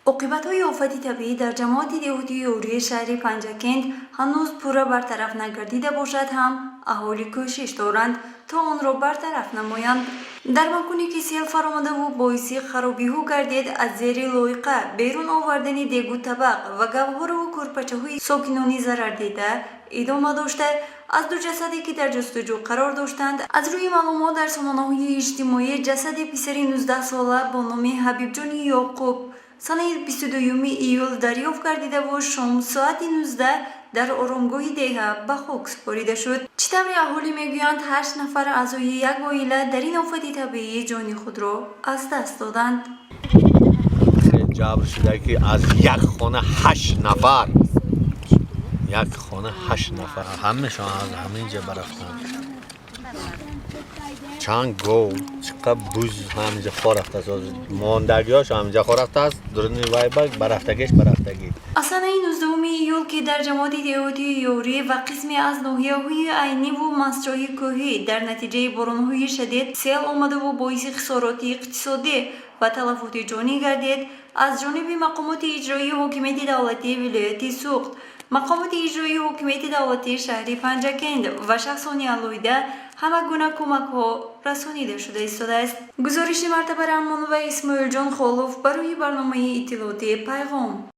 عاقبت‌های آفت طبیعی در جماعت دهاتی یوری شهر پنجکند هنوز پورا برطرف نگردیده باشد هم اهالی کوشش دارند تا آن را برطرف نمایند. در مکانی که سیل فرآمده و باعث خرابی‌ها گردید از زیر لایقه بیرون آوردن دیگ طبق و گوهر و کرپچه‌های ساکنانی ضرر دیده ادامه داشته. از دو جسدی که در جستجو قرار داشتند از روی معلومات در سامانه‌های اجتماعی جسد پسری 19 ساله با نام حبیب جان یعقوب سال 22 ایول دریافت گردیده و شام ساعت 19 در آرامگاه دیه به خاک سپرده شد. چطور اهالی میگویند 8 نفر اعضای یک عائله در این آفت طبیعی جان خود را از دست دادند. جبر شده که از یک خانه 8 نفر همه‌شان از همینجا برفتند. چند گو چقدر بوز همینجا خورفت است، ماندگیاش همینجا خورفت است، درنی وای برفتگیش برفتگی. اصلا این 19 ایول که در جماعت دهاتی یوری و قسمی از ناحیه‌های عینی و مسجای کوهی در نتیجه باران‌های شدید سیل آمده و باعث خسارات اقتصادی و تلفات جانی گردید. از جانب مقامات اجرایی حاکمیت دولتی ولایت سوخت، مقامات اجرایی حاکمیت دولتی شهر پنجکند و شخصان علایده همه گونه کمک‌ها رسانیده شده است. گزارش مرتبه رحمان و اسماعیل جان خالوف برای برنامه اطلاعاتی پیغام.